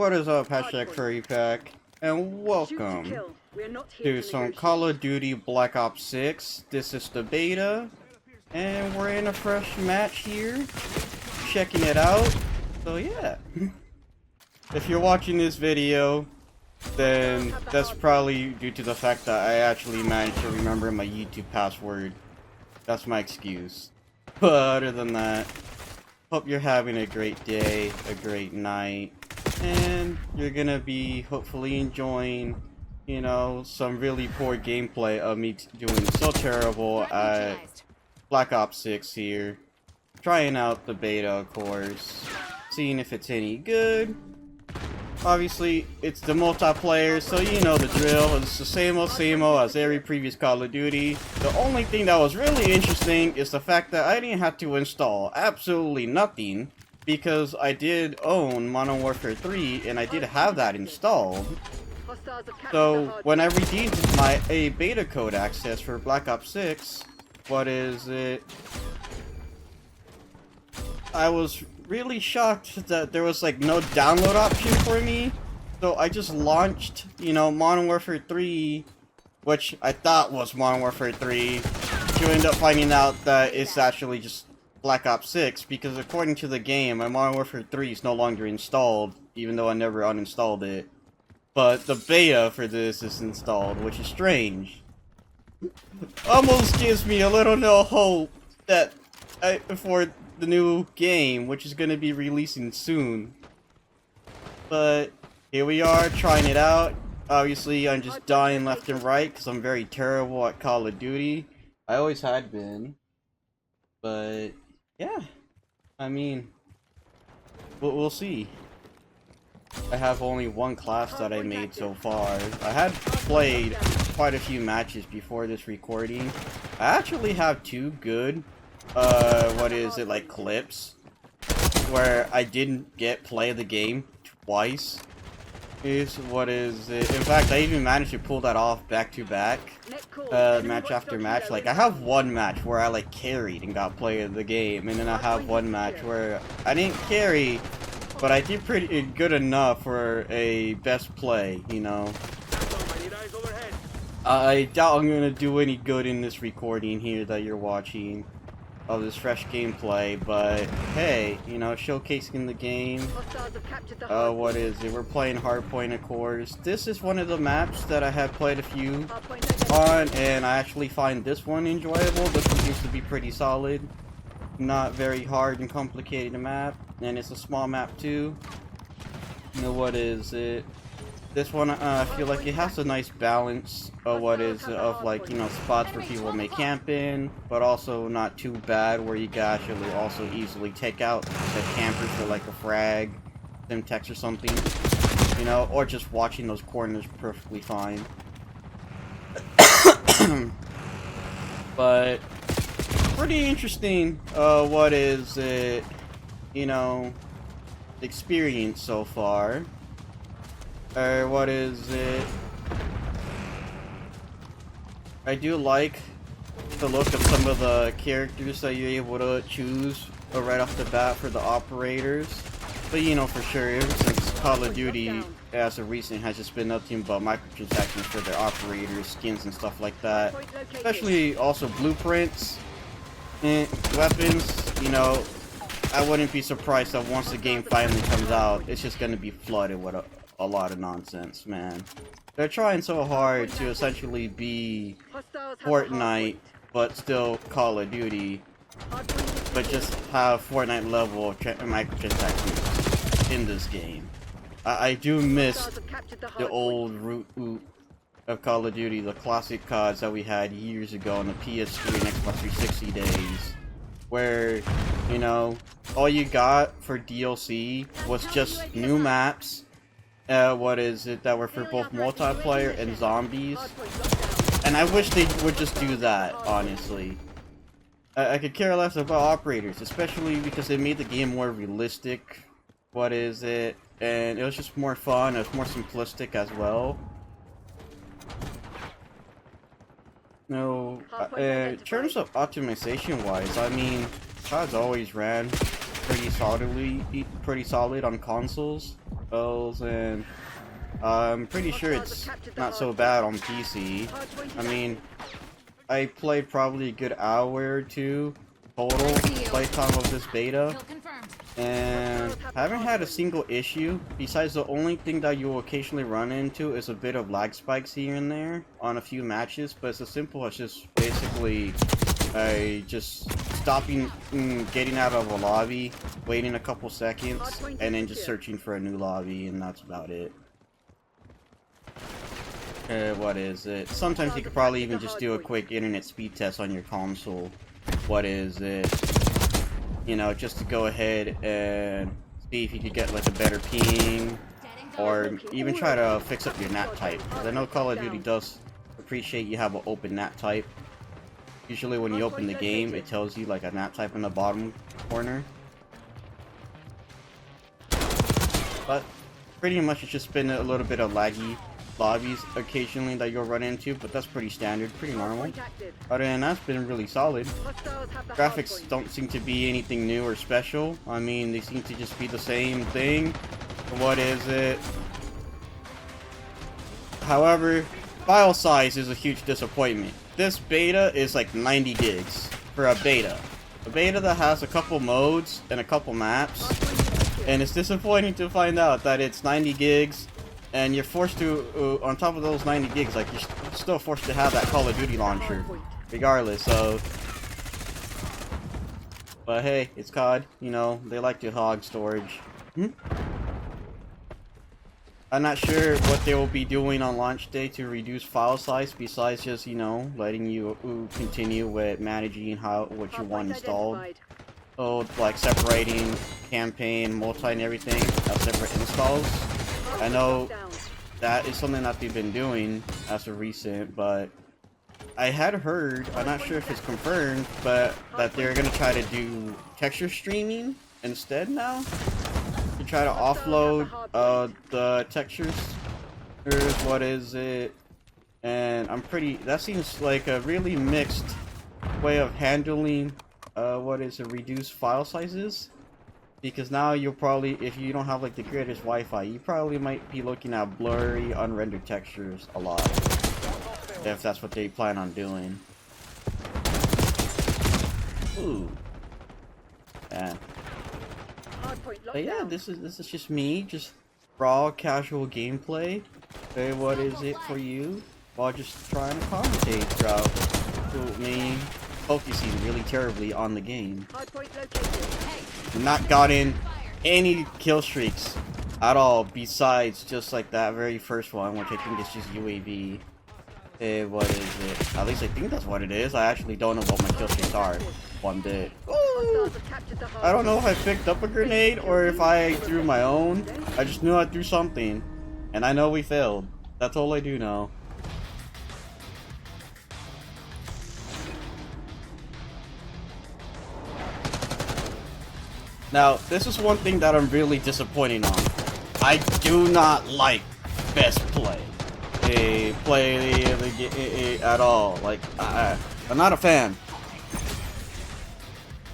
What is up, hashtag FURRYPACK, and welcome to some Call of Duty Black Ops 6. This is the beta, and we're in a fresh match here, checking it out. So yeah, if you're watching this video, then that's probably due to the fact that I actually managed to remember my YouTube password. That's my excuse. But other than that, hope you're having a great day, a great night, and you're gonna be hopefully enjoying, you know, some really poor gameplay of me doing so terrible at Black Ops 6 here. Trying out the beta, of course, seeing if it's any good. Obviously, it's the multiplayer, so you know the drill. It's the same old as every previous Call of Duty. The only thing that was really interesting is the fact that I didn't have to install absolutely nothing, because I did own Modern Warfare 3, and I did have that installed. So, when I redeemed my beta code access for Black Ops 6, I was really shocked that there was like no download option for me. So I just launched, you know, Modern Warfare 3, which I thought was Modern Warfare 3, to end up finding out that it's actually just Black Ops 6, because according to the game, my Modern Warfare 3 is no longer installed, even though I never uninstalled it. But the beta for this is installed, which is strange. Almost gives me a little no hope that for the new game, which is going to be releasing soon. But here we are, trying it out. Obviously, I'm just dying left and right because I'm very terrible at Call of Duty. I always had been. But yeah, I mean, we'll see. I have only one class that I made so far. I had played quite a few matches before this recording. I actually have two good clips where I didn't play the game twice. In fact, I even managed to pull that off back to back, match after match. Like, I have one match where I like carried and got play of the game, and then I have one match where I didn't carry, but I did pretty good enough for a best play, you know. I doubt I'm gonna do any good in this recording here that you're watching of this fresh gameplay, but hey, you know, showcasing the game. We're playing Hardpoint, of course. This is one of the maps that I have played a few on, and I actually find this one enjoyable. This one seems to be pretty solid. Not very hard and complicated map, and it's a small map too. You know, this one, I feel like it has a nice balance of like, you know, spots where people may camp in, but also not too bad where you can actually also easily take out the campers for like a frag, Simtex or something, you know, or just watching those corners perfectly fine. But pretty interesting, you know, experience so far. I do like the look of some of the characters that you're able to choose right off the bat for the operators. But you know, for sure, ever since Call of Duty as of recent has just been nothing but microtransactions for their operators, skins and stuff like that. Especially also blueprints and weapons, you know. I wouldn't be surprised that once the game finally comes out, it's just gonna be flooded with a lot of nonsense, man. They're trying so hard to essentially be Fortnite, but still Call of Duty, but just have Fortnite level microtransactions in this game. I do miss the old root of Call of Duty, the classic CODs that we had years ago on the PS3 and Xbox 360 days, where, you know, all you got for DLC was just new maps, that were for both multiplayer and zombies. And I wish they would just do that, honestly. I could care less about operators, especially because they made the game more realistic, and it was just more fun, it was more simplistic as well. No, in terms of optimization wise, I mean, COD's always ran pretty solid on consoles. spells, and I'm pretty sure it's not so bad on PC. I mean, I played probably a good hour or two total playtime of this beta, and I haven't had a single issue, besides the only thing that you'll occasionally run into is a bit of lag spikes here and there on a few matches, but it's as simple as just basically just stopping, getting out of a lobby, waiting a couple seconds, and then just searching for a new lobby, and that's about it. What is it? Sometimes you could probably even just do a quick internet speed test on your console. What is it? You know, just to go ahead and see if you could get like a better ping, or even try to fix up your NAT type. Because I know Call of Duty does appreciate you have an open NAT type. Usually when you open the game, it tells you like a NAT type in the bottom corner. But pretty much it's just been a little bit of laggy lobbies occasionally that you'll run into, but that's pretty standard, pretty normal. Other than that, it's been really solid. Graphics don't seem to be anything new or special. I mean, they seem to just be the same thing. What is it? However, file size is a huge disappointment. This beta is like 90 gigs for a beta. A beta that has a couple modes and a couple maps. And it's disappointing to find out that it's 90 gigs and you're forced to, on top of those 90 gigs, like you're still forced to have that Call of Duty launcher, regardless, so. But hey, it's COD, you know, they like to hog storage. I'm not sure what they will be doing on launch day to reduce file size, besides just, you know, letting you continue with managing what you want installed. So, like separating campaign, multi, and everything as separate installs. I know that is something that they've been doing as of recent, but I had heard, I'm not sure if it's confirmed, but that they're gonna try to do texture streaming instead now. To try to offload the textures. What is it? And that seems like a really mixed way of handling reduced file sizes. Because now you'll probably, if you don't have like the greatest Wi-Fi, you probably might be looking at blurry, unrendered textures a lot. If that's what they plan on doing. Ooh. Yeah. But yeah, this is just me, just raw, casual gameplay. Hey, what is it for you? While just trying to commentate throughout me focusing really terribly on the game. Not gotten any kill streaks at all, besides just like that very first one, which I think is just UAV. Hey, what is it? At least I think that's what it is. I actually don't know what my kill streaks are one bit. Ooh. I don't know if I picked up a grenade or if I threw my own. I just knew I threw something, and I know we failed. That's all I do know. Now, this is one thing that I'm really disappointed on. I do not like best play. At all. Like, I'm not a fan.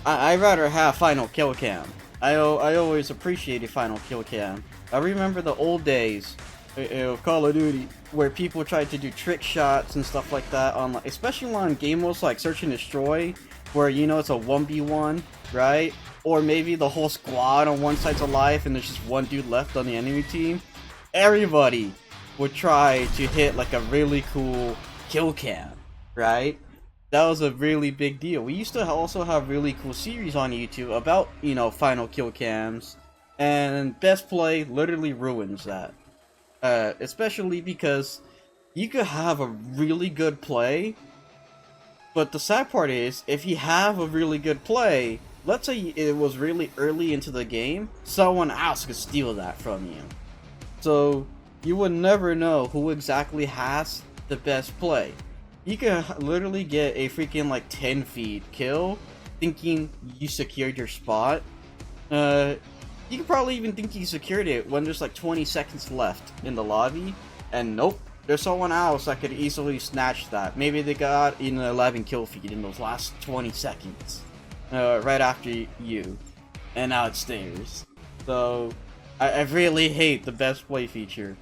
I'd rather have final kill cam. I always appreciated final kill cam. I remember the old days of Call of Duty where people tried to do trick shots and stuff like that on, especially on game modes like Search and Destroy, where you know it's a 1v1, right? Or maybe the whole squad on one side's alive and there's just one dude left on the enemy team. Everybody would try to hit like a really cool kill cam, right? That was a really big deal. We used to also have really cool series on YouTube about, you know, final kill cams, and best play literally ruins that. Especially because you could have a really good play, but the sad part is, if you have a really good play, let's say it was really early into the game, someone else could steal that from you. So you would never know who exactly has the best play. You could literally get a freaking like 10 feet kill thinking you secured your spot. You could probably even think you secured it when there's like 20 seconds left in the lobby, and nope, there's someone else that could easily snatch that. Maybe they got an 11 kill feed in those last 20 seconds. Right after you, and now it's theirs. So I really hate the best play feature,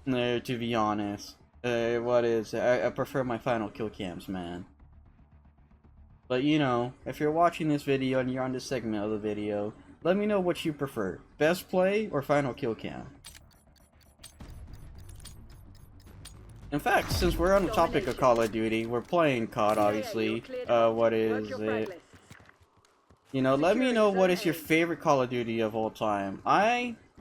to be honest. What is it? I prefer my final kill cams, man. But you know, if you're watching this video and you're on this segment of the video, let me know what you prefer. Best play or final kill cam? In fact, since we're on the topic of Call of Duty, we're playing COD, obviously. What is it? You know, let me know what is your favorite Call of Duty of all time.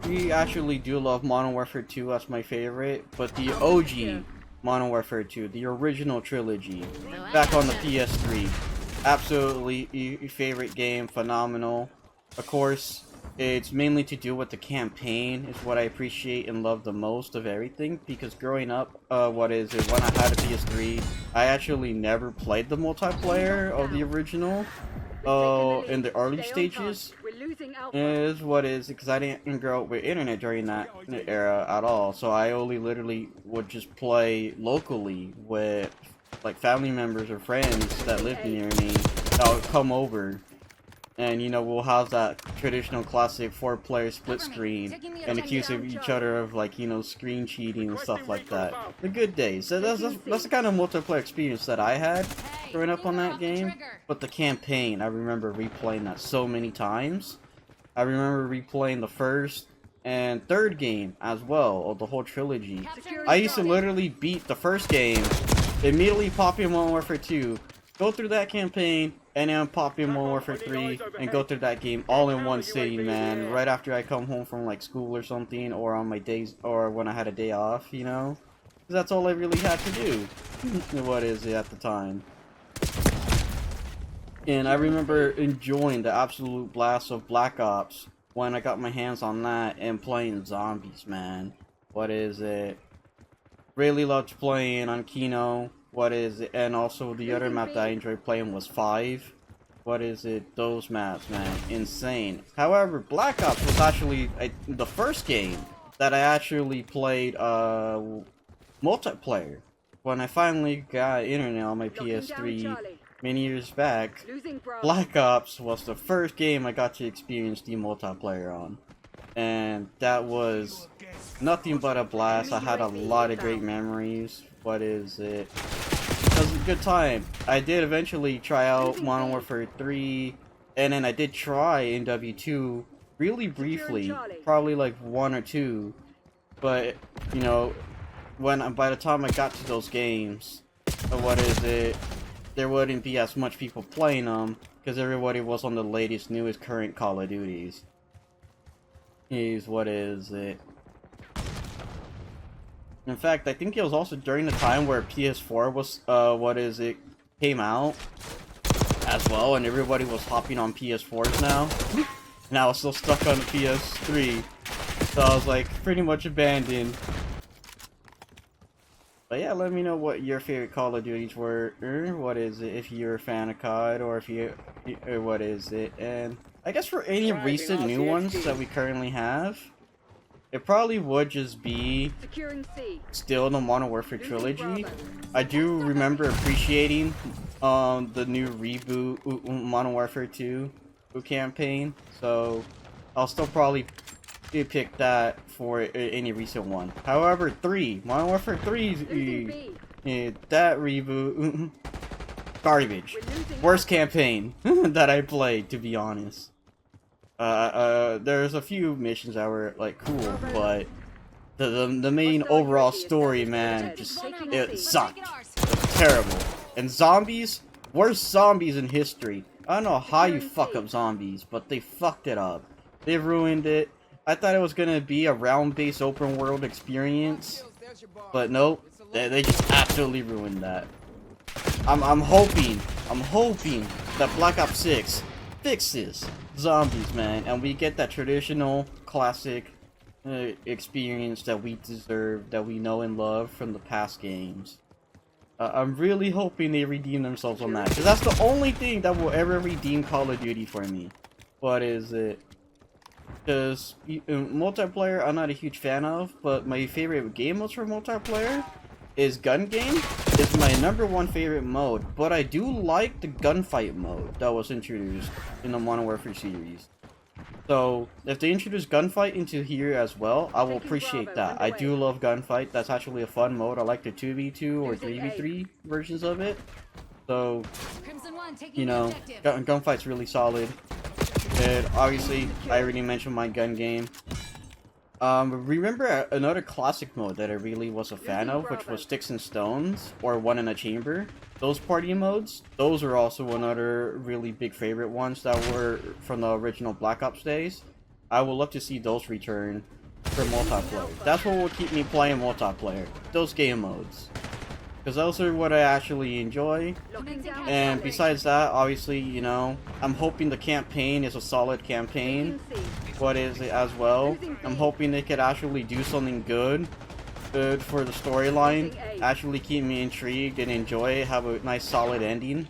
We actually do love Modern Warfare 2 as my favorite, but the OG Modern Warfare 2, the original trilogy, back on the PS3. Absolutely favorite game, phenomenal. Of course, it's mainly to do with the campaign is what I appreciate and love the most of everything, because growing up, when I had a PS3, I actually never played the multiplayer of the original. In the early stages, because I didn't grow up with internet during that era at all, so I only literally would just play locally with like family members or friends that lived near me that would come over, and you know, we'll have that traditional classic 4-player split screen and accuse each other of, like, you know, screen cheating and stuff like that. The good days. So that's the kind of multiplayer experience that I had growing up on that game. But the campaign, I remember replaying that so many times. I remember replaying the first and third game as well, of the whole trilogy. I used to literally beat the first game, immediately pop in Modern Warfare 2, go through that campaign, and then pop in Modern Warfare 3 and go through that game all in one sitting, man. Right after I come home from like school or something, or on my days, or when I had a day off, you know? 'Cause that's all I really had to do. What is it at the time? And I remember enjoying the absolute blast of Black Ops when I got my hands on that and playing zombies, man. What is it? Really loved playing on Kino. What is it? And also the other map that I enjoyed playing was 5. What is it? Those maps, man. Insane. However, Black Ops was actually the first game that I actually played multiplayer. When I finally got internet on my PS3 many years back, Black Ops was the first game I got to experience the multiplayer on. And that was nothing but a blast. I had a lot of great memories. What is it? It was a good time. I did eventually try out Modern Warfare 3, and then I did try NW2 really briefly, probably like 1 or 2. But you know, by the time I got to those games, what is it? There wouldn't be as much people playing them because everybody was on the latest, newest, current Call of Duties. What is it? In fact, I think it was also during the time where PS4 was, came out as well, and everybody was hopping on PS4s now. And I was still stuck on the PS3, so I was like pretty much abandoned. But yeah, let me know what your favorite Call of Duties were. What is it? If you're a fan of COD, or if you, what is it? And I guess for any recent new ones that we currently have, it probably would just be still the Modern Warfare trilogy. I do remember appreciating the new reboot Modern Warfare 2 campaign, so I'll still probably pick that for any recent one. However, Modern Warfare 3, that reboot, garbage. Worst campaign that I played, to be honest. There's a few missions that were like cool, but the main overall story, man, it sucked. It was terrible. And zombies, worst zombies in history. I don't know how you fuck up zombies, but they fucked it up. They ruined it. I thought it was gonna be a round-based open world experience, but nope, they just absolutely ruined that. I'm hoping that Black Ops 6 fixes zombies, man, and we get that traditional classic experience that we deserve, that we know and love from the past games. I'm really hoping they redeem themselves on that, because that's the only thing that will ever redeem Call of Duty for me. What is it? Because multiplayer I'm not a huge fan of, but my favorite game modes for multiplayer is gun game. It's my #1 favorite mode, but I do like the gunfight mode that was introduced in the Modern Warfare series. So if they introduce gunfight into here as well, I will appreciate that. I do love gunfight. That's actually a fun mode. I like the 2v2 or 3v3 versions of it. So, you know, gunfight's really solid. And obviously, I already mentioned my gun game. Remember another classic mode that I really was a fan of, which was Sticks and Stones, or One in a Chamber. Those party modes, those are also another really big favorite ones that were from the original Black Ops days. I would love to see those return for multiplayer. That's what will keep me playing multiplayer, those game modes. Because those are what I actually enjoy. And besides that, obviously, you know, I'm hoping the campaign is a solid campaign. What is it as well? I'm hoping they could actually do something good for the storyline. Actually keep me intrigued and enjoy it. Have a nice solid ending.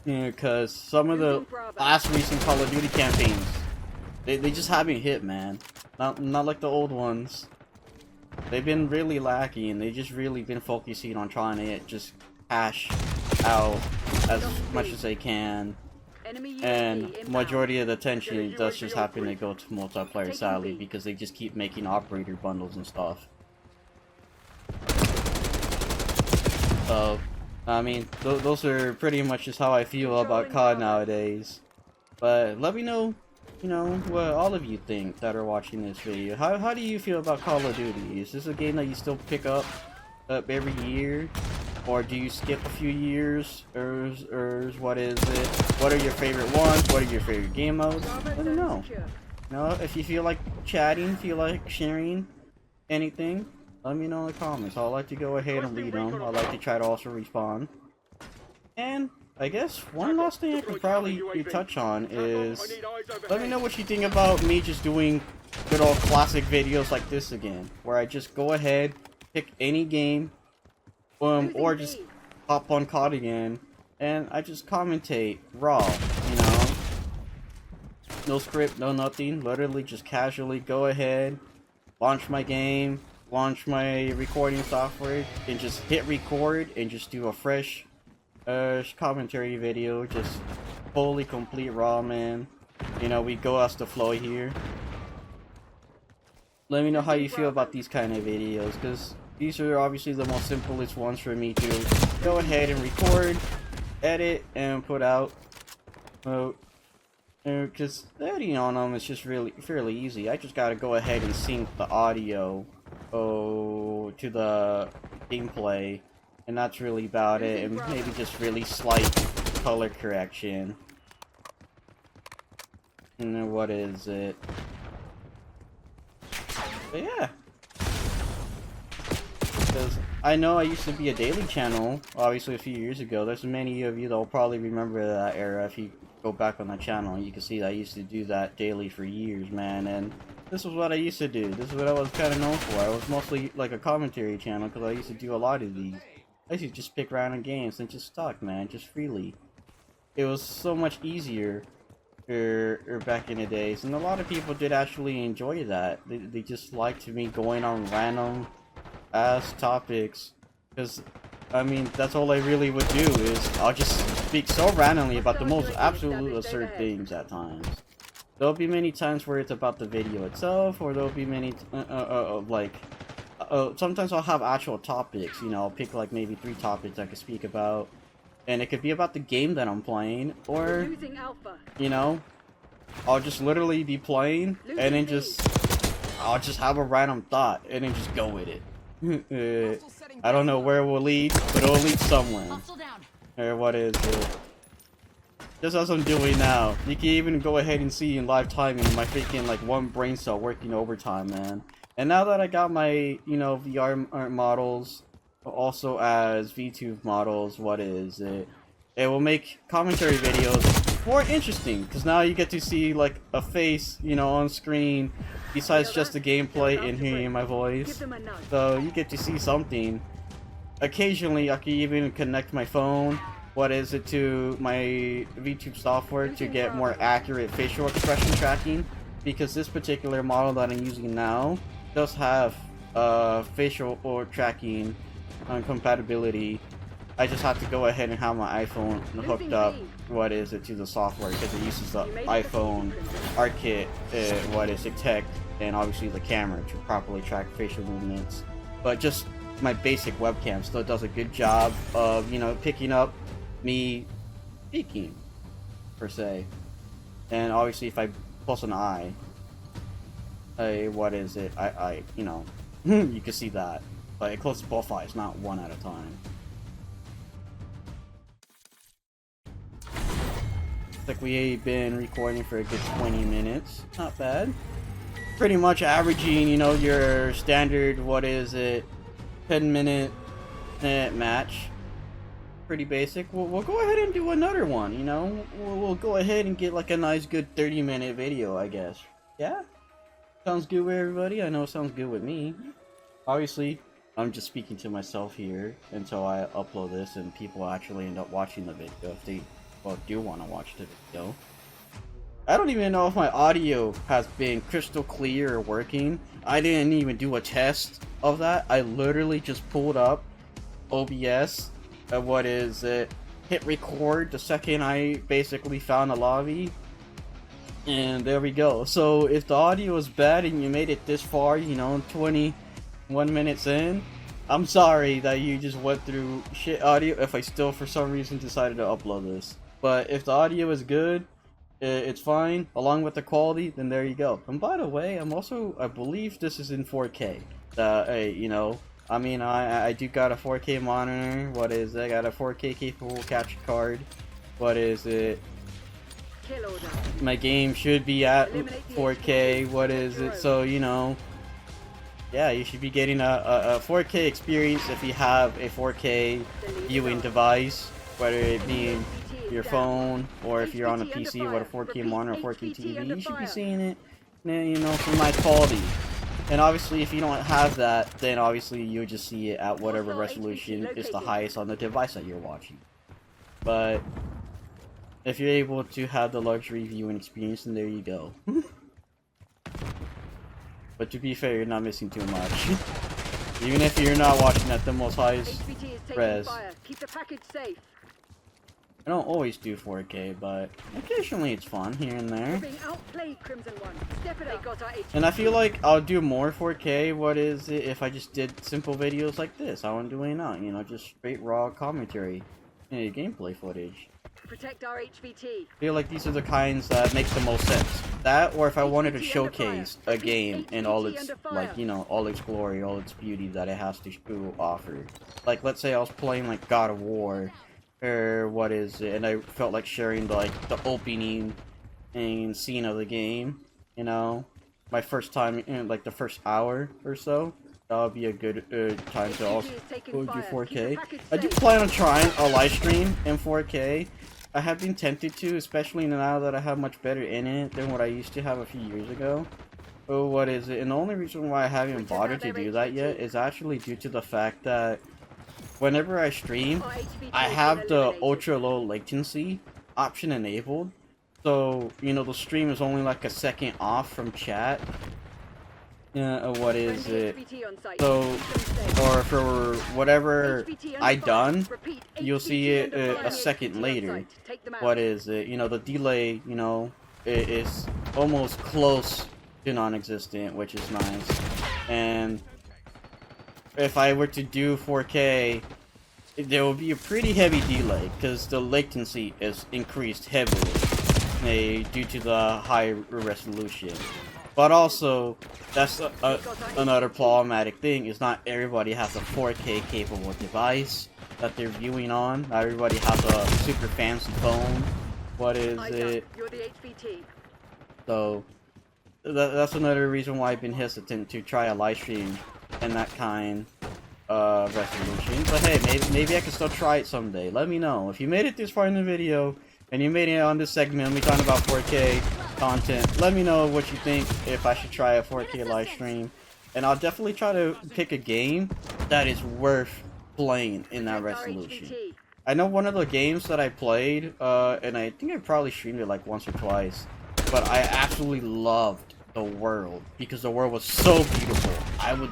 Because some of the last recent Call of Duty campaigns, they just haven't hit, man. Not like the old ones. They've been really lacking. They just really been focusing on trying to just cash out as much as they can. And majority of the attention does just happen to go to multiplayer, sadly, because they just keep making operator bundles and stuff. So, I mean, those are pretty much just how I feel about COD nowadays. But let me know, you know, what all of you think that are watching this video. How do you feel about Call of Duty? Is this a game that you still pick up every year? Or do you skip a few years? Or what is it? What are your favorite ones? What are your favorite game modes? Let me know. You know, if you feel like chatting, feel like sharing anything, let me know in the comments. I'd like to go ahead and read them. I'd like to try to also respond. And I guess one last thing I could probably touch on is, let me know what you think about me just doing good old classic videos like this again, where I just go ahead, pick any game, or just hop on COD again, and I just commentate raw, you know, no script, no nothing, literally just casually go ahead, launch my game, launch my recording software, and just hit record and just do a fresh commentary video, just fully complete raw, man. You know, we go as the flow here. Let me know how you feel about these kind of videos, because these are obviously the most simplest ones for me to go ahead and record, edit, and put out. Because editing on them is just really fairly easy. I just gotta go ahead and sync the audio to the gameplay, and that's really about it. And maybe just really slight color correction. And then what is it? But yeah. Because I know I used to be a daily channel, obviously a few years ago. There's many of you that will probably remember that era if you go back on the channel. You can see that I used to do that daily for years, man. And this was what I used to do. This is what I was kind of known for. I was mostly like a commentary channel because I used to do a lot of these. I used to just pick random games and just talk, man, just freely. It was so much easier back in the days, and a lot of people did actually enjoy that. They just liked me going on random ass topics, because I mean that's all I really would do is I'll just speak so randomly about the most absolute absurd things at times. There'll be many times where it's about the video itself, or there'll be many sometimes I'll have actual topics, you know, I'll pick like maybe 3 topics I could speak about, and it could be about the game that I'm playing, or you know, I'll just literally be playing and then I'll just have a random thought and then just go with it. I don't know where it will lead, but it'll lead somewhere. Or what is it? Just as I'm doing now. You can even go ahead and see in live timing my freaking like one brain cell working overtime, man. And now that I got my, you know, VR models also as VTube models, what is it? It will make commentary videos more interesting, because now you get to see like a face, you know, on screen besides just the gameplay and hearing my voice. So you get to see something. Occasionally I can even connect my phone, what is it, to my VTube software to get more accurate facial expression tracking, because this particular model that I'm using now does have facial or tracking compatibility. I just have to go ahead and have my iPhone hooked up what is it, to the software, because it uses the iPhone ARKit, what is it, tech, and obviously the camera to properly track facial movements. But just my basic webcam still does a good job of, you know, picking up me speaking, per se. And obviously if I close an eye, what is it, you know, you can see that. But it closes both eyes, not one at a time. Like we've been recording for a good 20 minutes. Not bad. Pretty much averaging, you know, your standard, what is it, 10-minute match. Pretty basic. We'll go ahead and do another one, you know. We'll go ahead and get like a nice good 30-minute video, I guess. Yeah? Sounds good with everybody? I know it sounds good with me. Obviously, I'm just speaking to myself here until I upload this and people actually end up watching the video if they do want to watch the video. I don't even know if my audio has been crystal clear or working. I didn't even do a test of that. I literally just pulled up OBS, what is it, hit record the second I basically found a lobby, and there we go. So if the audio is bad and you made it this far, you know, 21 minutes in, I'm sorry that you just went through shit audio if I still for some reason decided to upload this. But if the audio is good, it's fine, along with the quality, then there you go. And by the way, I believe this is in 4K. You know, I mean, I do got a 4K monitor. What is it? I got a 4K capable capture card. What is it? My game should be at 4K. What is it? So, you know, yeah, you should be getting a 4K experience if you have a 4K viewing device, whether it be your phone or if you're on a PC with a 4K monitor or 4K TV. You should be seeing it, you know, for nice quality. And obviously, if you don't have that, then obviously you'll just see it at whatever resolution is the highest on the device that you're watching. But if you're able to have the luxury viewing experience, then there you go. But to be fair, you're not missing too much. Even if you're not watching at the most highest res. Keep the package safe. I don't always do 4K, but occasionally it's fun here and there. And I feel like I'll do more 4K, what is it, if I just did simple videos like this. I wouldn't do it now, you know, just straight raw commentary, gameplay footage. Protect our HVT. I feel like these are the kinds that make the most sense. That, or if I wanted to showcase a game in all its, like, you know, all its glory, all its beauty that it has to offer. Like, let's say I was playing, like, God of War, or what is it, and I felt like sharing, like, the opening and scene of the game, you know? My first time, in, like, the first hour or so. That would be a good time to also do 4K. I do plan on trying a live stream in 4K. I have been tempted to, especially now that I have much better internet than what I used to have a few years ago. Oh, what is it? And the only reason why I haven't bothered to do that yet is actually due to the fact that whenever I stream, I have the ultra low latency option enabled. So, you know, the stream is only like a second off from chat. What is it? So, or for whatever I done, you'll see it a second later. What is it? You know, the delay, you know, is almost close to non-existent, which is nice. And if I were to do 4K, there will be a pretty heavy delay because the latency is increased heavily due to the high resolution. But also, that's another problematic thing, is not everybody has a 4K capable device that they're viewing on. Not everybody has a super fancy phone. What is it? So, that's another reason why I've been hesitant to try a live stream in that kind of resolution. But hey, maybe I can still try it someday. Let me know. If you made it this far in the video, and you made it on this segment, me talking about 4K content, let me know what you think, if I should try a 4K live stream. And I'll definitely try to pick a game that is worth playing in that resolution. I know one of the games that I played, and I think I probably streamed it like once or twice, but I absolutely loved the world, because the world was so beautiful. I would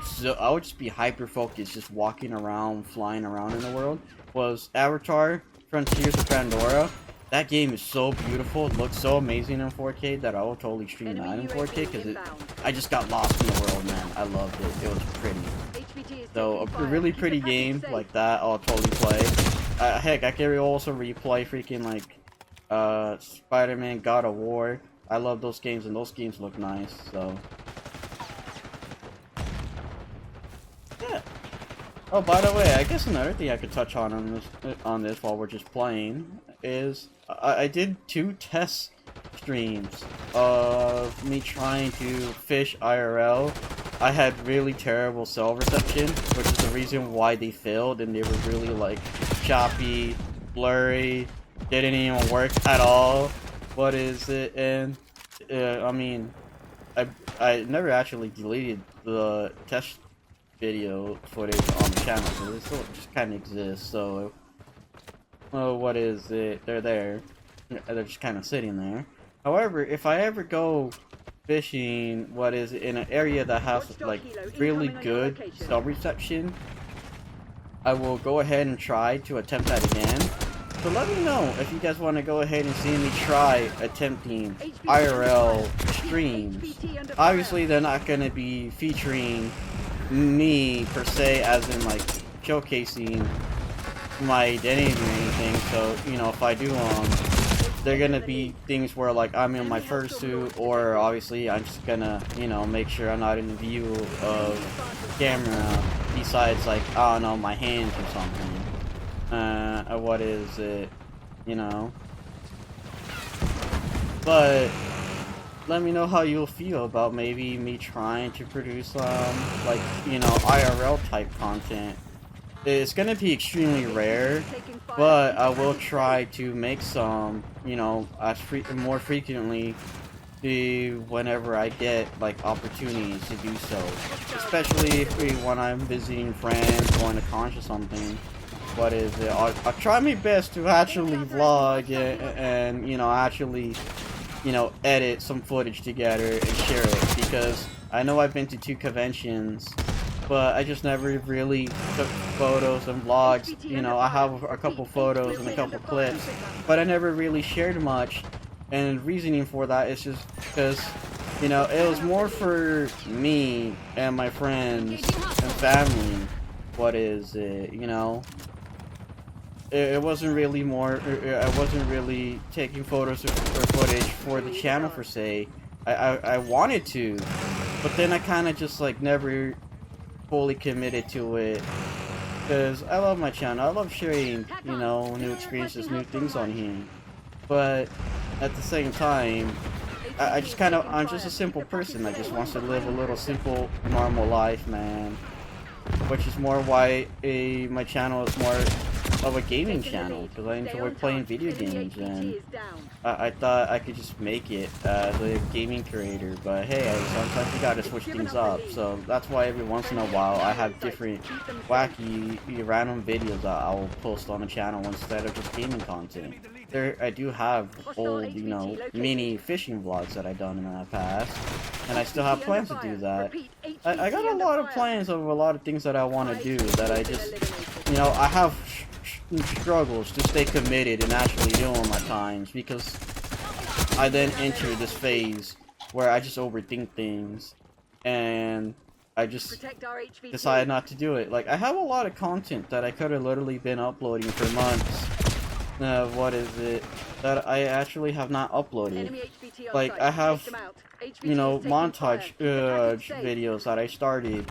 just be hyper focused, just walking around, flying around in the world, was Avatar Frontiers of Pandora. that game is so beautiful. It looks so amazing in 4K that I will totally stream Enemy that in UAV 4K because inbound. I just got lost in the world, man. I loved it. It was pretty. HVT is So taking a fire. really Keep the pretty package game safe. like that, I'll totally play. Heck, I can also replay freaking like Spider-Man, God of War. I love those games, and those games look nice. So yeah. Oh, by the way, I guess another thing I could touch on this while we're just playing is I did 2 test streams of me trying to fish IRL. I had really terrible cell reception, which is the reason why they failed, and they were really like choppy, blurry, didn't even work at all. What is it? And I mean, I never actually deleted the test video footage on the channel, so it still just kind of exists. So, oh, what is it? They're there. They're just kind of sitting there. However, if I ever go fishing, what is it, in an area that has like really good cell reception, I will go ahead and try to attempt that again. So let me know if you guys want to go ahead and see me try attempting IRL streams. Obviously, they're not going to be featuring me per se, as in like showcasing my identity or anything. So, you know, if I do they're gonna be things where like I'm in my fursuit, or obviously I'm just gonna, you know, make sure I'm not in the view of camera besides like, I don't know, my hands or something. What is it, you know? But let me know how you'll feel about maybe me trying to produce like, you know, IRL type content. It's gonna be extremely rare, but I will try to make some, you know, more frequently whenever I get like opportunities to do so. Especially when I'm visiting friends, going to cons or something. What is it? I'll try my best to actually vlog and you know, actually, you know, edit some footage together and share it, because I know I've been to 2 conventions, but I just never really took photos and vlogs. You know, I have a couple photos and a couple clips, but I never really shared much. And reasoning for that is just because, you know, it was more for me and my friends and family. What is it, you know? It wasn't really I wasn't really taking photos or footage for the channel per se. I wanted to, but then I kind of just like never fully committed to it, because I love my channel. I love sharing, you know, new experiences, new things on here. But at the same time, I'm just a simple person that just wants to live a little simple, normal life, man. Which is more why my channel is more of a gaming channel, because I enjoy playing video games, and I thought I could just make it as a gaming creator. But hey, sometimes you gotta switch things up, so that's why every once in a while I have different wacky random videos that I will post on the channel instead of just gaming content. I do have old, you know, mini fishing vlogs that I've done in the past, and I still have plans to do that. I got a lot of plans of a lot of things that I want to do that I just, you know, I have struggles to stay committed and actually do them at times, because I then enter this phase where I just overthink things, and I just decide not to do it. Like, I have a lot of content that I could have literally been uploading for months. What is it? That I actually have not uploaded. Like, I have, you know, montage videos that I started.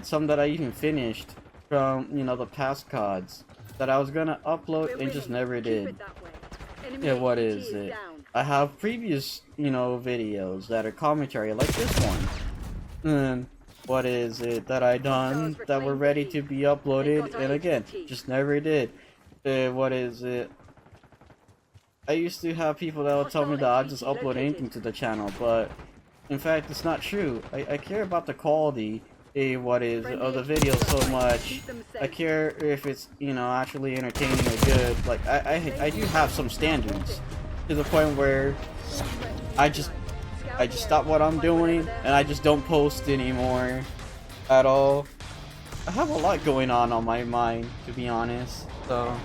Some that I even finished from, you know, the past CODs that I was gonna upload and just never did. Yeah, what is it? I have previous, you know, videos that are commentary like this one. And what is it that I done that were ready to be uploaded, and again, just never did. What is it? I used to have people that would tell me that I'd just upload anything to the channel, but in fact, it's not true. I care about the quality of the video so much. I care if it's, you know, actually entertaining or good. Like, I do have some standards to the point where I just stop what I'm doing and I just don't post anymore at all. I have a lot going on my mind, to be honest. So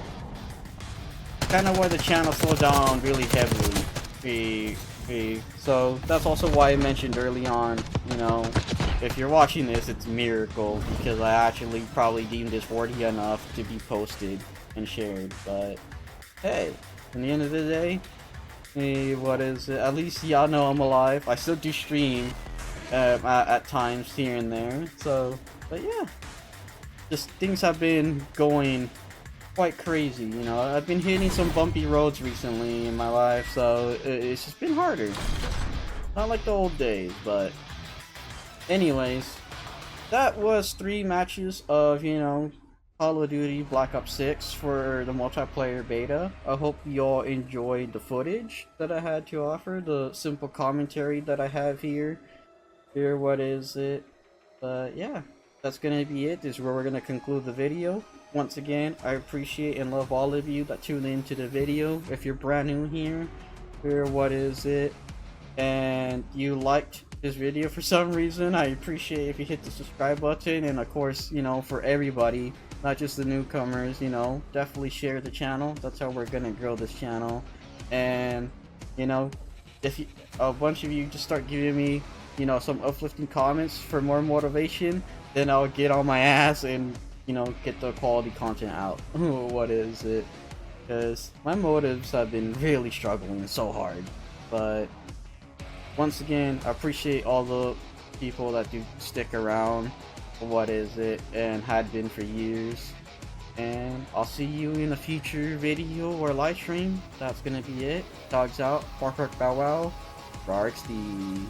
kind of why the channel slowed down really heavily. So that's also why I mentioned early on, you know, if you're watching this, it's a miracle, because I actually probably deemed this worthy enough to be posted and shared. But hey, in the end of the day, what is it? At least y'all know I'm alive. I still do stream at times here and there. So, but yeah, just things have been going quite crazy, you know. I've been hitting some bumpy roads recently in my life, so it's just been harder. Not like the old days, but anyways, that was 3 matches of, you know, Call of Duty Black Ops 6 for the multiplayer beta. I hope y'all enjoyed the footage that I had to offer, the simple commentary that I have here. What is it? But yeah, that's gonna be it. This is where we're gonna conclude the video. Once again, I appreciate and love all of you that tuned into the video. If you're brand new here, what is it? And you liked this video for some reason, I appreciate if you hit the subscribe button. And of course, you know, for everybody, not just the newcomers, you know, definitely share the channel. That's how we're gonna grow this channel. And you know, if you, a bunch of you just start giving me, you know, some uplifting comments for more motivation, then I'll get on my ass and, you know, get the quality content out. What is it? Because my motives have been really struggling so hard. But once again, I appreciate all the people that do stick around. What is it? And had been for years. And I'll see you in a future video or live stream. That's gonna be it. Dogs out. Bark bark bow wow. RXD.